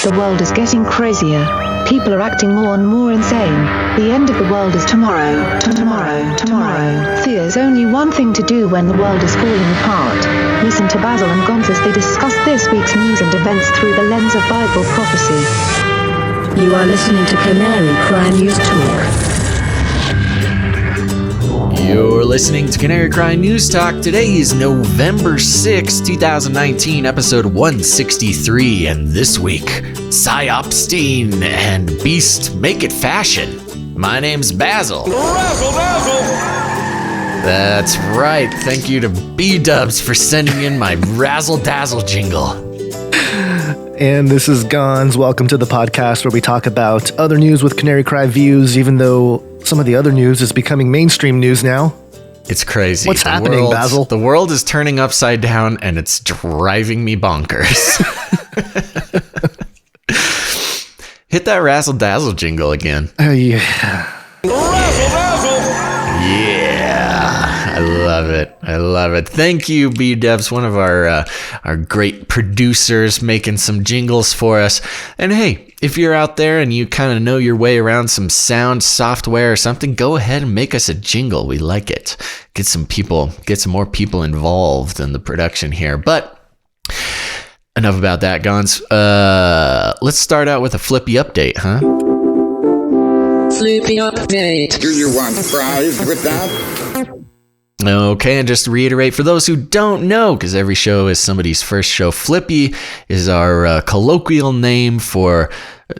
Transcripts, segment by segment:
The world is getting crazier. People are acting more and more insane. The end of the world is tomorrow. Tomorrow. There's only one thing to do when the world is falling apart. Listen to Basil and Gonz as they discuss this week's news and events through the lens of Bible prophecy. You are listening to Canary Cry News Talk. You're listening to Canary Cry News Talk. Today is November 6, 2019, episode 163, and this week, PSYOP-STEIN and Beast Make It Fashion. My name's Basil. Razzle dazzle! That's right. Thank you to B-Dubs for sending in my Razzle Dazzle jingle. And this is Gonz. Welcome to the podcast where we talk about other news with Canary Cry views, even though some of the other news is becoming mainstream news now. It's crazy. What's happening, Basil? The world is turning upside down, and it's driving me bonkers. Hit that Razzle Dazzle jingle again. Yeah. Razzle dazzle! Yeah, I love it. Thank you, B-Dubs, one of our great producers, making some jingles for us. And hey, if you're out there and you kind of know your way around some sound software or something, go ahead and make us a jingle. We like it. Get some more people involved in the production here. But enough about that, Gonz. Let's start out with a flippy update, huh? Flippy update. Do you want fries with that? Okay, and just to reiterate, for those who don't know, because every show is somebody's first show, Flippy is our colloquial name for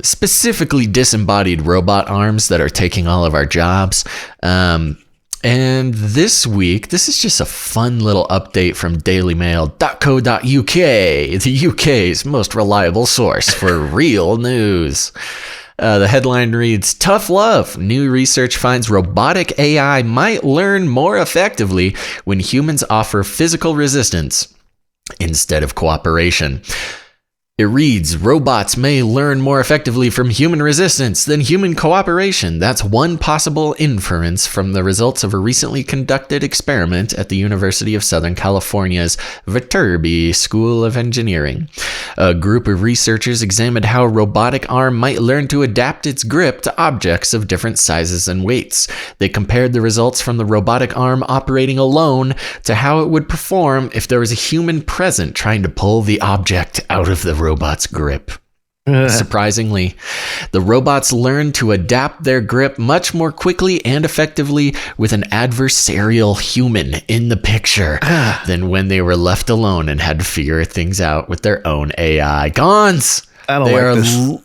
specifically disembodied robot arms that are taking all of our jobs. And this week, this is just a fun little update from dailymail.co.uk, the UK's most reliable source for real news. The headline reads, "Tough love. New research finds robotic AI might learn more effectively when humans offer physical resistance instead of cooperation." It reads, "Robots may learn more effectively from human resistance than human cooperation. That's one possible inference from the results of a recently conducted experiment at the University of Southern California's Viterbi School of Engineering. A group of researchers examined how a robotic arm might learn to adapt its grip to objects of different sizes and weights. They compared the results from the robotic arm operating alone to how it would perform if there was a human present trying to pull the object out of the robot's grip. Surprisingly, the robots learned to adapt their grip much more quickly and effectively with an adversarial human in the picture than when they were left alone and had to figure things out with their own AI." Gonz! They are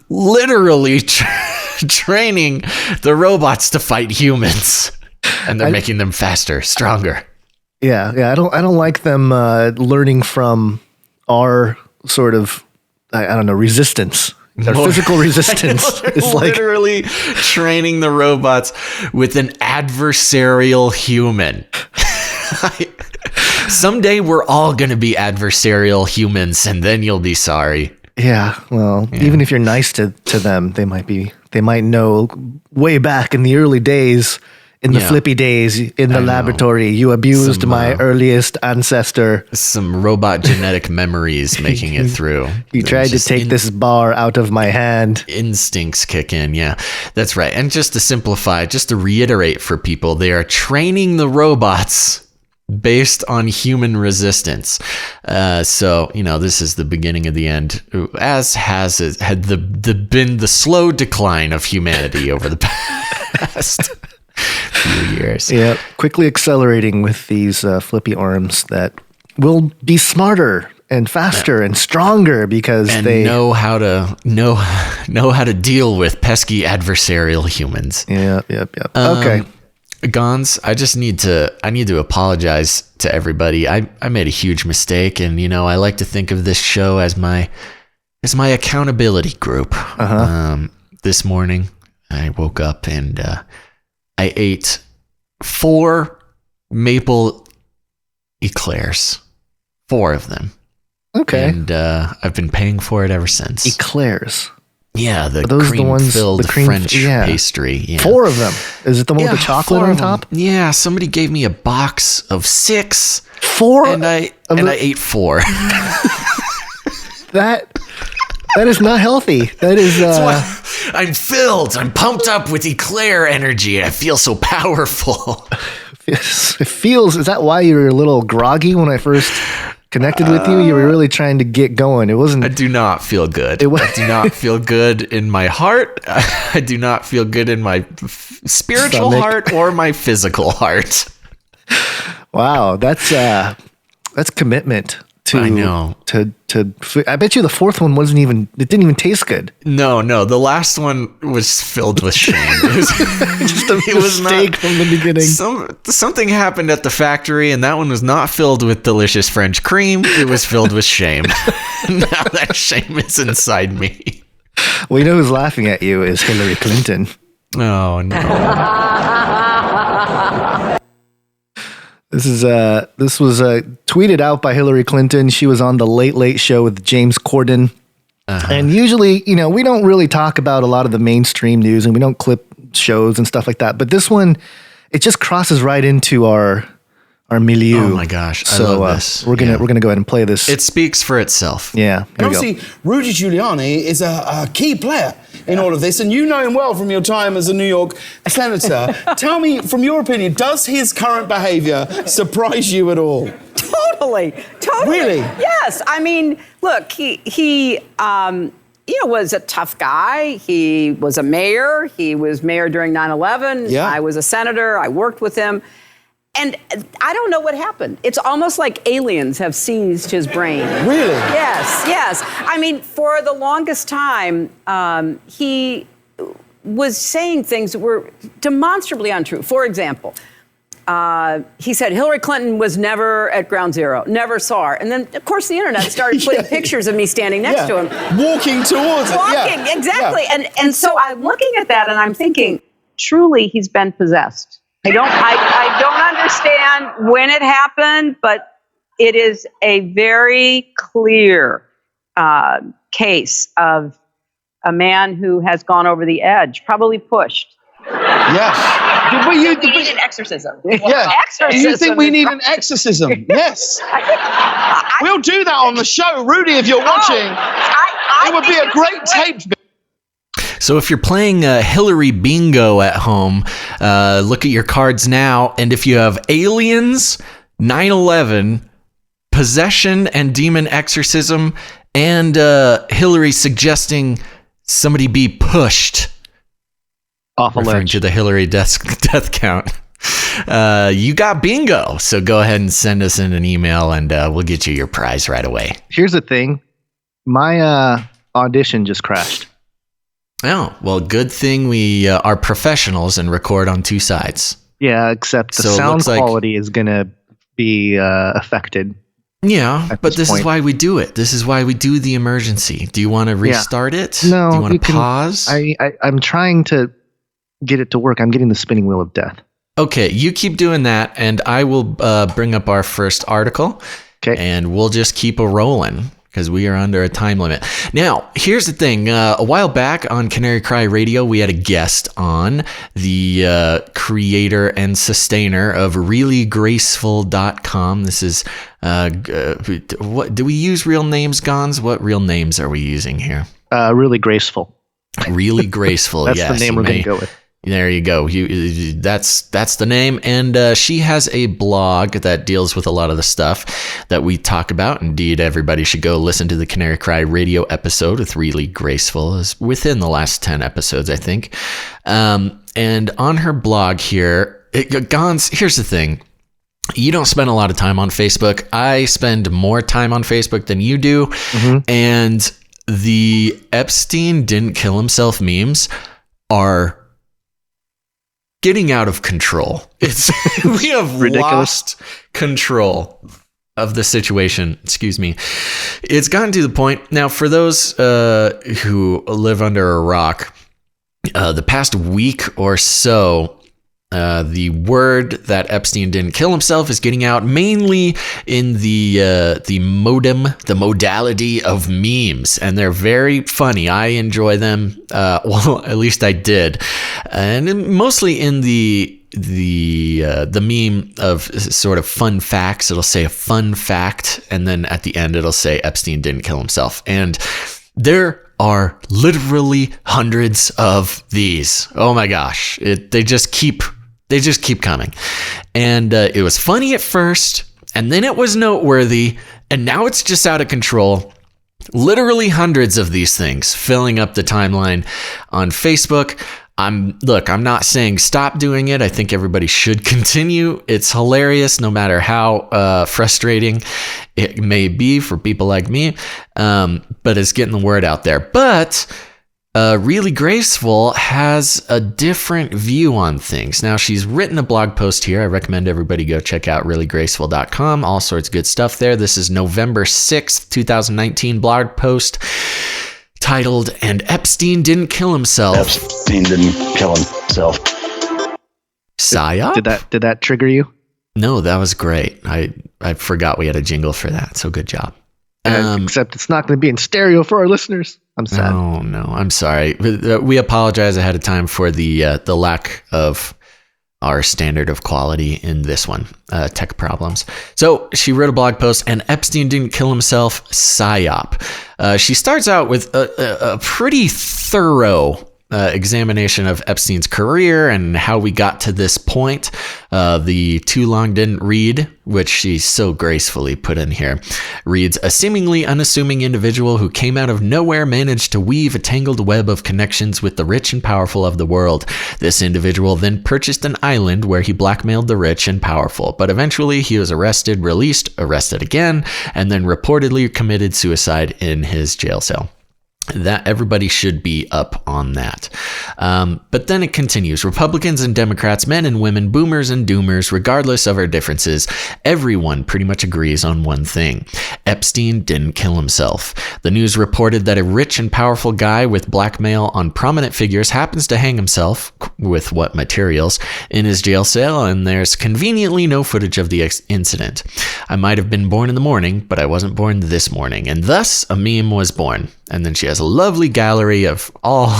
literally training the robots to fight humans, and they're making them faster, stronger. Yeah. I don't like them learning from our sort of, I don't know, resistance. Their physical resistance is like literally training the robots with an adversarial human. Someday we're all going to be adversarial humans, and then you'll be sorry. Yeah, well, even if you're nice to them, they might know way back in the early days, in the flippy days, in the laboratory, you abused my earliest ancestor. Some robot genetic memories making it through. You tried to take this bar out of my hand. Instincts kick in, yeah. That's right. And just to simplify, just to reiterate for people, they are training the robots based on human resistance. So, this is the beginning of the end, as had been the slow decline of humanity over the past few years. Yeah, quickly accelerating with these flippy arms that will be smarter and faster and stronger because they know how to deal with pesky adversarial humans. Yep. Okay. Gonz, I need to apologize to everybody. I made a huge mistake, and I like to think of this show as my accountability group. This morning I woke up and I ate 4 maple eclairs. 4 of them. Okay. And I've been paying for it ever since. Eclairs. Yeah, the cream-filled French pastry. Yeah. 4 of them. Is it the one with the chocolate on top? Yeah, somebody gave me a box of 6. 4? And I ate 4. That That is not healthy. That is. I'm filled. I'm pumped up with eclair energy. I feel so powerful. It feels. Is that why you were a little groggy when I first connected with you? You were really trying to get going. It wasn't. I do not feel good. I do not feel good in my heart. I do not feel good in my spiritual heart or my physical heart. Wow, that's commitment. I know. I bet you the fourth one it didn't even taste good. No, the last one was filled with shame. It was Just a mistake from the beginning. Something happened at the factory, and that one was not filled with delicious French cream. It was filled with shame. Now that shame is inside me. Well, you know who's laughing at you is Hillary Clinton. Oh, no. This was tweeted out by Hillary Clinton. She was on the Late Late Show with James Corden. And usually, we don't really talk about a lot of the mainstream news and we don't clip shows and stuff like that. But this one, it just crosses right into our milieu. Oh my gosh, I love this. We're gonna go ahead and play this. It speaks for itself. Yeah. And obviously, Rudy Giuliani is a key player in all of this, and you know him well from your time as a New York senator. Tell me, from your opinion, does his current behavior surprise you at all? Totally. Really? Yes. I mean, look, he was a tough guy. He was a mayor. He was mayor during 9/11. Yeah. I was a senator. I worked with him. And I don't know what happened. It's almost like aliens have seized his brain. Really? Yes. I mean, for the longest time, he was saying things that were demonstrably untrue. For example, he said Hillary Clinton was never at Ground Zero, never saw her. And then, of course, the internet started putting pictures of me standing next to him. Walking towards it. Walking, exactly. Yeah. And so I'm looking at that and I'm thinking, truly, he's been possessed. I don't understand when it happened, but it is a very clear case of a man who has gone over the edge, probably pushed. Yes. We need an exorcism. Yeah. Exorcism. You think we need an exorcism? Yes. We'll do that on the show. Rudy, if you're watching, it would be a great tape. So if you're playing Hillary Bingo at home, look at your cards now. And if you have aliens, 9/11, possession and demon exorcism, and Hillary suggesting somebody be pushed, off a referring ledge to the Hillary death count, you got bingo. So go ahead and send us in an email, and we'll get you your prize right away. Here's the thing. My audition just crashed. Oh, well, good thing we are professionals and record on two sides. Yeah, except the sound quality is going to be affected. Yeah, but this is why we do it. This is why we do the emergency. Do you want to restart it? No. Do you want to pause? I'm trying to get it to work. I'm getting the spinning wheel of death. Okay, you keep doing that, and I will bring up our first article. Okay. And we'll just keep a rolling, because we are under a time limit. Now, here's the thing. A while back on Canary Cry Radio, we had a guest on, the creator and sustainer of reallygraceful.com. This is, what do we use real names, Gons? What real names are we using here? Really Graceful. Really Graceful, That's yes. the name we're going to go with. There you go. That's the name. And she has a blog that deals with a lot of the stuff that we talk about. Indeed, everybody should go listen to the Canary Cry Radio episode with Really Graceful. Is within the last 10 episodes, I think. And on her blog here, Gons, here's the thing. You don't spend a lot of time on Facebook. I spend more time on Facebook than you do. Mm-hmm. And the Epstein didn't kill himself memes are getting out of control. We have lost control of the situation. Excuse me. It's gotten to the point now, for those who live under a rock, the past week or so, the word that Epstein didn't kill himself is getting out mainly in the modality of memes, and they're very funny. I enjoy them. Well, at least I did, and mostly in the meme of sort of fun facts. It'll say a fun fact, and then at the end it'll say Epstein didn't kill himself, and they're are literally hundreds of these. Oh my gosh. They just keep coming. And it was funny at first, and then it was noteworthy, and now it's just out of control. Literally hundreds of these things filling up the timeline on Facebook. I'm not saying stop doing it. I think everybody should continue. It's hilarious, no matter how frustrating it may be for people like me. But it's getting the word out there. But Really Graceful has a different view on things. Now, she's written a blog post here. I recommend everybody go check out reallygraceful.com. All sorts of good stuff there. This is November 6th, 2019 blog post titled, "And Epstein Didn't Kill Himself." Epstein didn't kill himself. PSYOP? Did that trigger you? No, that was great. I forgot we had a jingle for that, so good job. Except it's not going to be in stereo for our listeners. I'm sad. Oh, no, I'm sorry. We apologize ahead of time for the lack of our standard of quality in this one, tech problems. So she wrote a blog post, "And Epstein Didn't Kill Himself, PSYOP." She starts out with a pretty thorough examination of Epstein's career and how we got to this point. The too long didn't read, which she so gracefully put in here, reads, "A seemingly unassuming individual who came out of nowhere managed to weave a tangled web of connections with the rich and powerful of the world. This individual then purchased an island where he blackmailed the rich and powerful, but eventually he was arrested, released, arrested again, and then reportedly committed suicide in his jail cell." That everybody should be up on that. But then it continues. "Republicans and Democrats, men and women, boomers and doomers, regardless of our differences, everyone pretty much agrees on one thing. Epstein didn't kill himself. The news reported that a rich and powerful guy with blackmail on prominent figures happens to hang himself, with what materials, in his jail cell, and there's conveniently no footage of the incident. I might have been born in the morning, but I wasn't born this morning, and thus a meme was born." And then she has a lovely gallery of all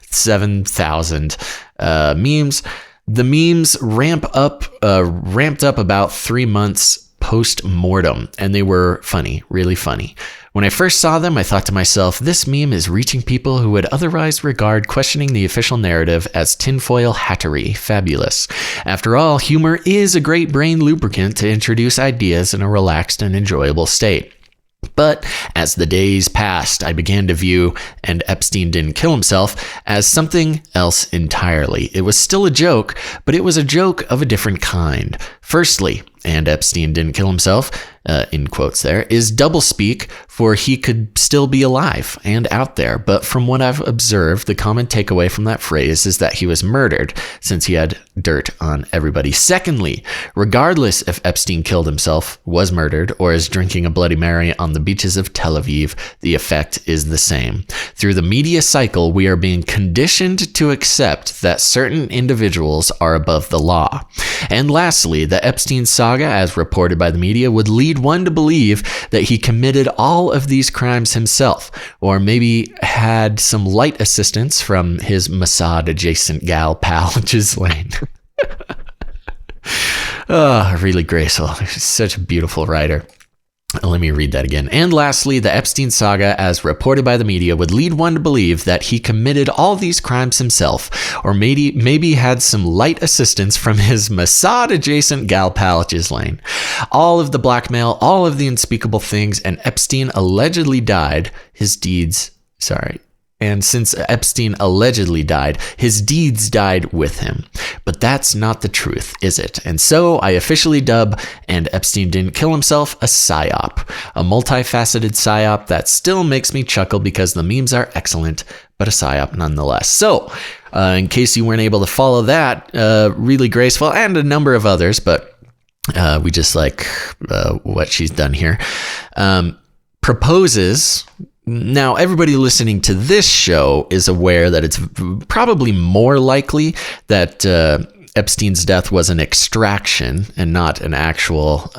7,000 memes. The memes ramped up about 3 months post-mortem, and they were funny, really funny. "When I first saw them, I thought to myself, this meme is reaching people who would otherwise regard questioning the official narrative as tinfoil hattery. Fabulous. After all, humor is a great brain lubricant to introduce ideas in a relaxed and enjoyable state. But as the days passed, I began to view "And Epstein Didn't Kill Himself" as something else entirely. It was still a joke, but it was a joke of a different kind. Firstly, "And Epstein Didn't Kill Himself," in quotes there, is doublespeak, for he could still be alive and out there. But from what I've observed, the common takeaway from that phrase is that he was murdered, since he had dirt on everybody. Secondly, regardless if Epstein killed himself, was murdered, or is drinking a Bloody Mary on the beaches of Tel Aviv, the effect is the same. Through the media cycle, we are being conditioned to accept that certain individuals are above the law. And lastly, the Epstein saga, as reported by the media, would lead one to believe that he committed all of these crimes himself, or maybe had some light assistance from his Mossad-adjacent gal pal, Ghislaine." Really Graceful. She's such a beautiful writer. Let me read that again. "And lastly, the Epstein saga, as reported by the media, would lead one to believe that he committed all these crimes himself, or maybe had some light assistance from his Mossad-adjacent gal pal, Ghislaine. All of the blackmail, all of the unspeakable things, and Epstein allegedly died, And since Epstein allegedly died, his deeds died with him. But that's not the truth, is it? And so I officially dub "And Epstein Didn't Kill Himself" a PSYOP, a multifaceted PSYOP that still makes me chuckle because the memes are excellent, but a PSYOP nonetheless. So, in case you weren't able to follow that, Really Graceful and a number of others, but we just like what she's done here, proposes... Now, everybody listening to this show is aware that it's probably more likely that Epstein's death was an extraction and not an actual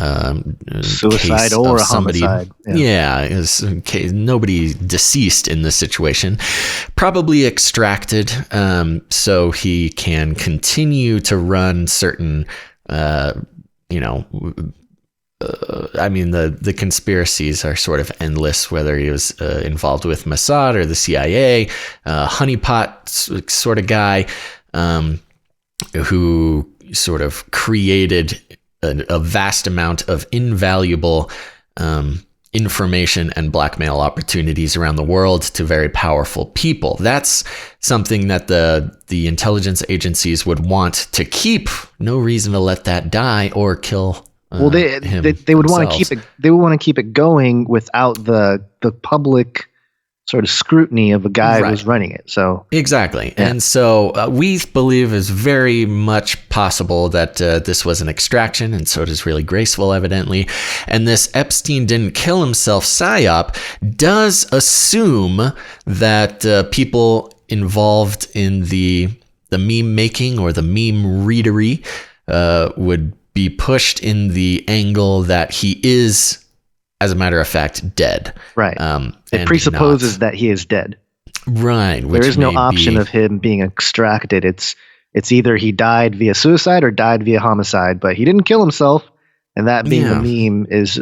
suicide or a homicide. Yeah, nobody deceased in this situation. Probably extracted, so he can continue to run certain, I mean, the conspiracies are sort of endless, whether he was involved with Mossad or the CIA, honeypot sort of guy, who sort of created a vast amount of invaluable information and blackmail opportunities around the world to very powerful people. That's something that the intelligence agencies would want to keep. No reason to let that die or kill. Well, they would want to keep it. They would want to keep it going without the public sort of scrutiny of a guy who's running it. So exactly, and so we believe is very much possible that this was an extraction, and so it is really graceful, evidently. And this Epstein didn't kill himself psyop does assume that people involved in the meme making or the meme readery would be pushed in the angle that he is, as a matter of fact, dead. Right. It presupposes that he is dead. Right. There is no option of him being extracted. It's either he died via suicide or died via homicide, but he didn't kill himself. And that being a meme is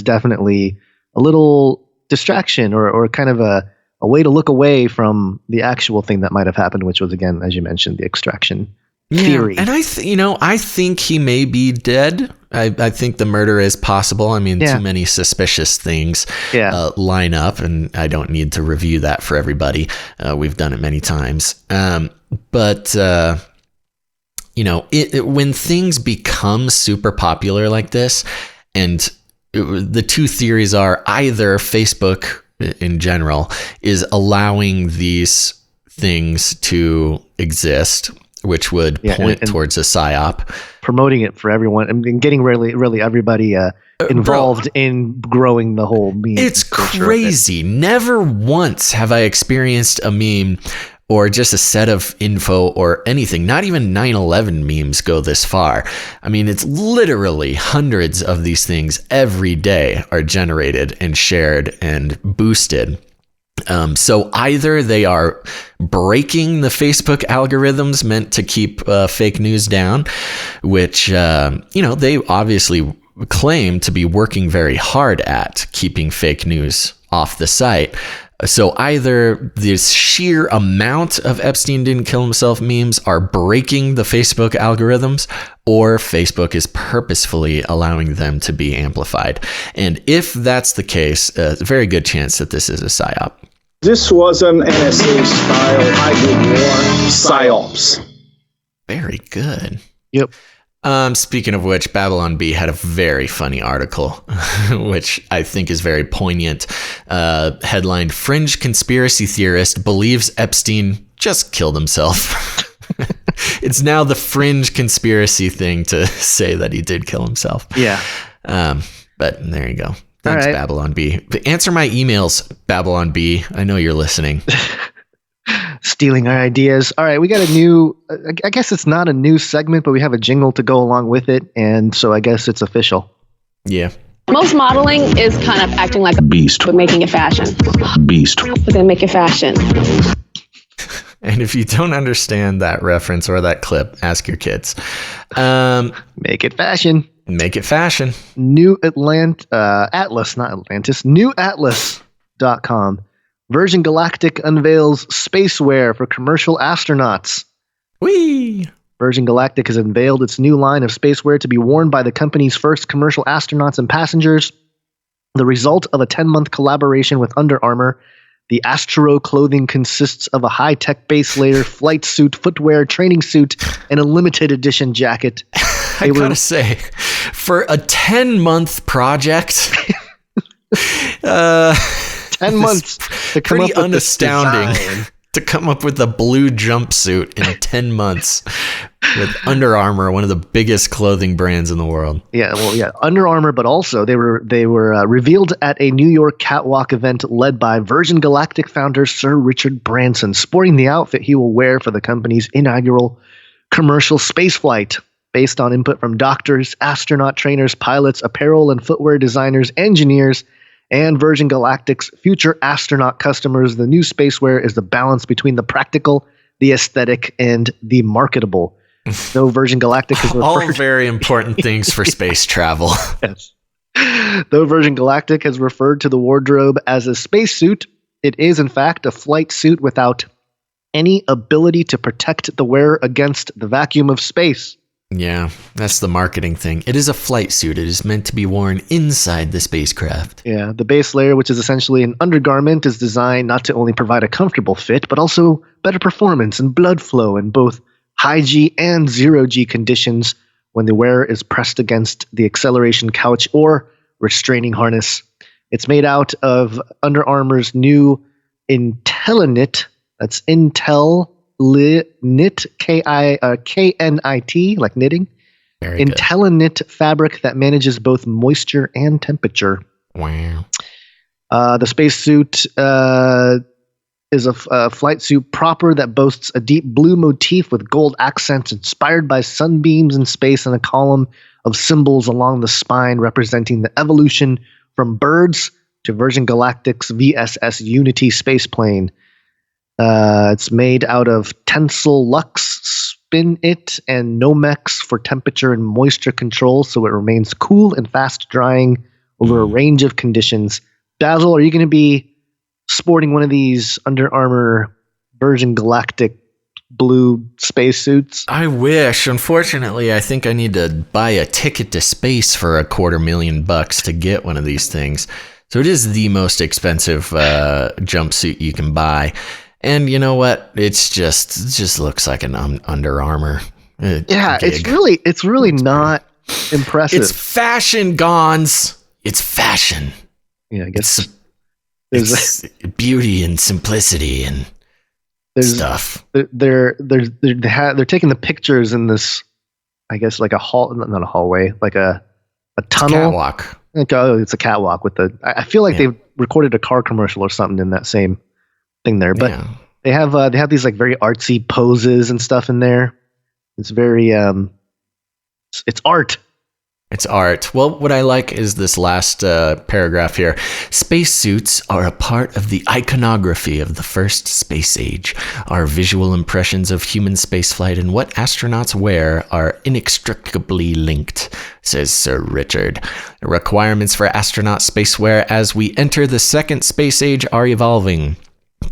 definitely a little distraction or kind of a way to look away from the actual thing that might have happened, which was, again, as you mentioned, the extraction theory. And I think he may be dead. I think the murder is possible. I mean, too many suspicious things line up, and I don't need to review that for everybody. We've done it many times. But when things become super popular like this, and the two theories are either Facebook in general is allowing these things to exist, which would point towards a psyop, promoting it for everyone and getting really everybody involved in growing the whole meme. It's crazy. Never once have I experienced a meme or just a set of info or anything. Not even 9/11 memes go this far. I mean, it's literally hundreds of these things every day are generated and shared and boosted. So either they are breaking the Facebook algorithms meant to keep fake news down, which, they obviously claim to be working very hard at keeping fake news off the site. So either this sheer amount of Epstein didn't kill himself memes are breaking the Facebook algorithms, or Facebook is purposefully allowing them to be amplified. And if that's the case, a very good chance that this is a psyop. This was an NSA-style hybrid war psyops. Very good. Yep. Speaking of which, Babylon Bee had a very funny article, which I think is very poignant. Headlined, "Fringe Conspiracy Theorist Believes Epstein Just Killed Himself." It's now the fringe conspiracy thing to say that he did kill himself. Yeah. But there you go. Thanks, Babylon Bee. But answer my emails, Babylon Bee. I know you're listening. Stealing our ideas. All right, we got a new, I guess it's not a new segment, but we have a jingle to go along with it, and so I guess it's official. Yeah. Most modeling is kind of acting like a beast, but making it fashion. Beast. But then make it fashion. And if you don't understand that reference or that clip, ask your kids. Make it fashion. Make it fashion. New Atlas, not Atlantis. NewAtlas.com. Virgin Galactic unveils spacewear for commercial astronauts. Whee! Virgin Galactic has unveiled its new line of spacewear to be worn by the company's first commercial astronauts and passengers. The result of a 10-month collaboration with Under Armour, the Astro clothing consists of a high-tech base layer, flight suit, footwear, training suit, and a limited edition jacket. I gotta say, for a 10-month project, 10 months to come pretty up with unastounding to come up with a blue jumpsuit in 10 months with Under Armour, one of the biggest clothing brands in the world. Yeah, well, yeah, Under Armour, but also they were revealed at a New York catwalk event led by Virgin Galactic founder Sir Richard Branson, sporting the outfit he will wear for the company's inaugural commercial spaceflight. Based on input from doctors, astronaut trainers, pilots, apparel and footwear designers, engineers, and Virgin Galactic's future astronaut customers, the new spacewear is the balance between the practical, the aesthetic, and the marketable. Though Virgin Galactic is all very important things for space travel. Yes. Though Virgin Galactic has referred to the wardrobe as a spacesuit, it is in fact a flight suit without any ability to protect the wearer against the vacuum of space. Yeah, that's the marketing thing. It is a flight suit. It is meant to be worn inside the spacecraft. Yeah, the base layer, which is essentially an undergarment, is designed not to only provide a comfortable fit, but also better performance and blood flow in both high G and zero G conditions when the wearer is pressed against the acceleration couch or restraining harness. It's made out of Under Armour's new Intellinit, that's Intellinit, Knit, like knitting. Intellinit fabric that manages both moisture and temperature. Wow. The spacesuit is a flight suit proper that boasts a deep blue motif with gold accents inspired by sunbeams in space and a column of symbols along the spine representing the evolution from birds to Virgin Galactic's VSS Unity spaceplane. It's made out of Tensile Lux, Spin It, and Nomex for temperature and moisture control, so it remains cool and fast drying over a range of conditions. Basil, are you going to be sporting one of these Under Armour Virgin Galactic blue spacesuits? I wish. Unfortunately, I think I need to buy a ticket to space for $250,000 to get one of these things. So it is the most expensive jumpsuit you can buy. And you know what? It just looks like an Under Armour. Yeah, gig. it's really not impressive. It's fashion, Gons. It's fashion. Yeah, I guess it's beauty and simplicity and stuff. They're taking the pictures in this, I guess, like a hall, not a hallway, like a tunnel. Catwalk. It's a catwalk with the. I feel like they recorded a car commercial or something in that same thing there, but they have these like very artsy poses and stuff in there. It's very it's art. It's art. Well, what I like is this last paragraph here. Spacesuits are a part of the iconography of the first space age. Our visual impressions of human spaceflight and what astronauts wear are inextricably linked, says Sir Richard. The requirements for astronaut spacewear as we enter the second space age are evolving.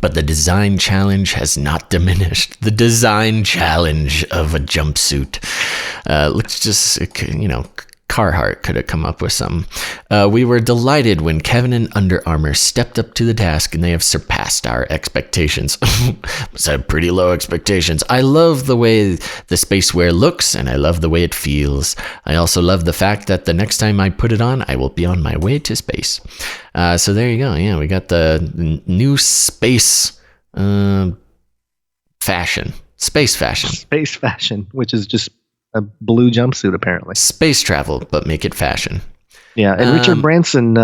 But the design challenge has not diminished. The design challenge of a jumpsuit. Looks just, Carhartt could have come up with something. We were delighted when Kevin and Under Armour stepped up to the task, and they have surpassed our expectations. Must have pretty low expectations. I love the way the spacewear looks, and I love the way it feels. I also love the fact that the next time I put it on, I will be on my way to space. So there you go. Yeah, we got the new space fashion. Space fashion. Space fashion, which is just a blue jumpsuit, apparently. Space travel, but make it fashion. Yeah, and Richard Branson,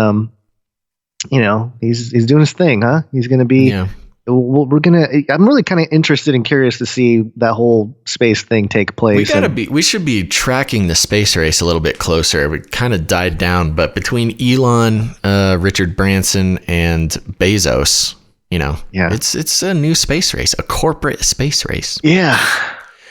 he's doing his thing, huh? He's going to be. Yeah. I'm really kind of interested and curious to see that whole space thing take place. We should be tracking the space race a little bit closer. It kind of died down, but between Elon, Richard Branson, and Bezos, it's a new space race, a corporate space race. Yeah.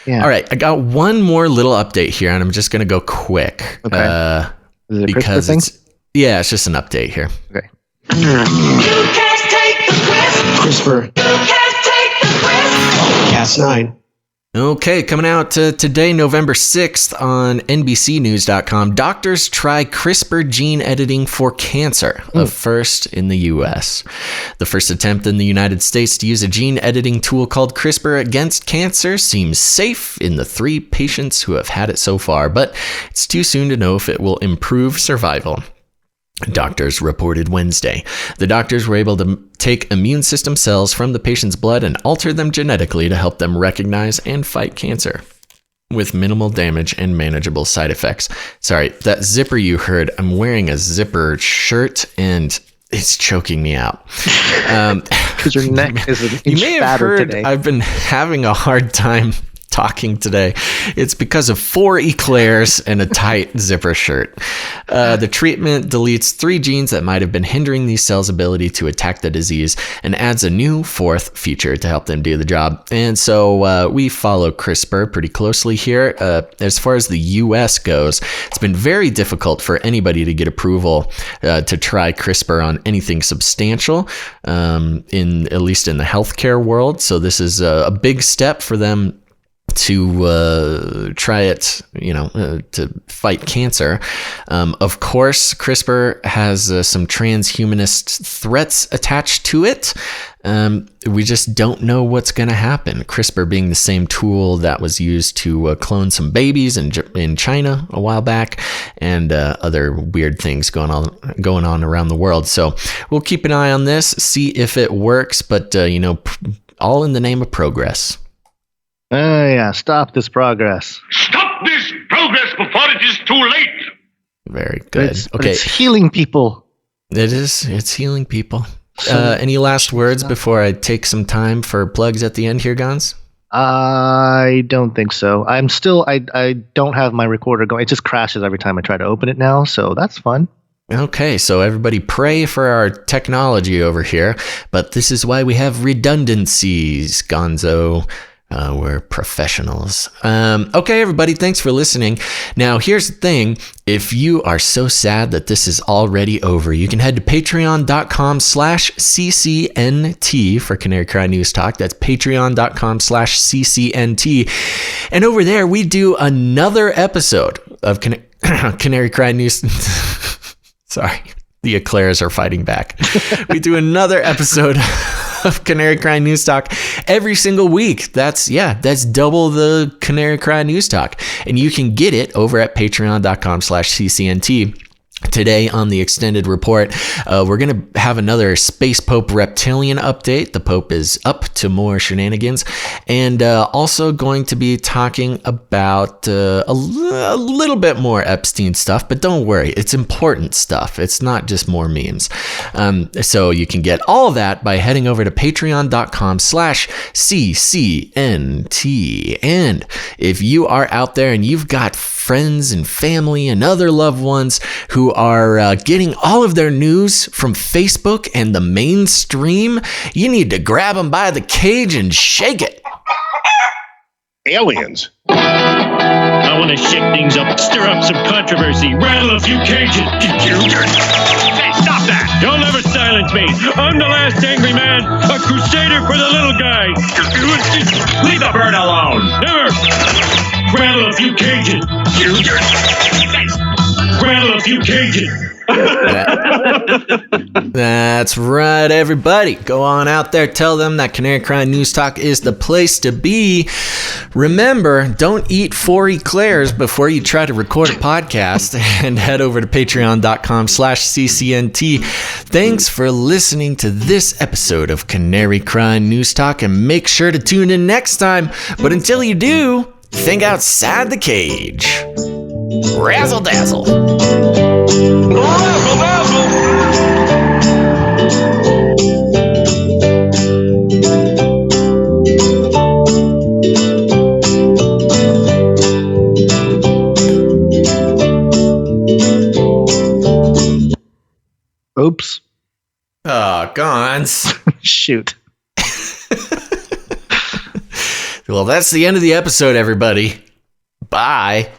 Yeah. All right, I got one more little update here, and I'm just going to go quick. Okay. Is it a because thing? It's just an update here. Okay. You can't take the quiz. CRISPR. You can't take the quiz. Cas9. Okay, coming out today, November 6th on NBCnews.com. Doctors try CRISPR gene editing for cancer, a first in the U.S. The first attempt in the United States to use a gene editing tool called CRISPR against cancer seems safe in the 3 patients who have had it so far, but it's too soon to know if it will improve survival. Doctors reported Wednesday. The doctors were able to take immune system cells from the patient's blood and alter them genetically to help them recognize and fight cancer with minimal damage and manageable side effects. Sorry, that zipper you heard, I'm wearing a zipper shirt and it's choking me out. Because your neck is an inch you may have fatter heard today. I've been having a hard time talking today, it's because of 4 eclairs and a tight zipper shirt. The treatment deletes 3 genes that might have been hindering these cells' ability to attack the disease and adds a new 4th feature to help them do the job. And so we follow CRISPR pretty closely here. As far as the US goes, it's been very difficult for anybody to get approval to try CRISPR on anything substantial, at least in the healthcare world. So this is a big step for them to try it, to fight cancer. Of course, CRISPR has some transhumanist threats attached to it. We just don't know what's going to happen. CRISPR being the same tool that was used to clone some babies in China a while back, and other weird things going on around the world. So we'll keep an eye on this, see if it works, but all in the name of progress. Yeah, stop this progress. Stop this progress before it is too late. Very good. Okay. It's healing people. It is. It's healing people. Any last words before I take some time for plugs at the end here, Gons? I don't think so. I don't have my recorder going. It just crashes every time I try to open it now, so that's fun. Okay, so everybody pray for our technology over here, but this is why we have redundancies, Gonzo. We're professionals. Okay, everybody, thanks for listening. Now, here's the thing. If you are so sad that this is already over, you can head to patreon.com/CCNT for Canary Cry News Talk. That's patreon.com/CCNT. And over there, we do another episode of Canary Cry News. Sorry, the eclairs are fighting back. We do another episode of Canary Cry News Talk every single week. That's double the Canary Cry News Talk. And you can get it over at patreon.com/CCNT. Today on the extended report, we're going to have another Space Pope Reptilian update. The Pope is up to more shenanigans, and also going to be talking about a little bit more Epstein stuff, but don't worry, it's important stuff. It's not just more memes. So you can get all of that by heading over to patreon.com/CCNT. And if you are out there and you've got friends and family and other loved ones who are getting all of their news from Facebook and the mainstream, you need to grab them by the cage and shake it. Aliens. I want to shake things up, stir up some controversy, rattle a few cages. Hey, stop that! You'll never silence me. I'm the last angry man, a crusader for the little guy. Leave the bird alone. Never. Rattle a few cages. Rattle a few cages. That's right, everybody. Go on out there. Tell them that Canary Cry News Talk is the place to be. Remember, don't eat 4 eclairs before you try to record a podcast, and head over to patreon.com/CCNT. Thanks for listening to this episode of Canary Cry News Talk, and make sure to tune in next time. But until you do, think outside the cage. Razzle dazzle. Razzle dazzle. Oops. Oh, Gons. Shoot. Well, that's the end of the episode, everybody. Bye.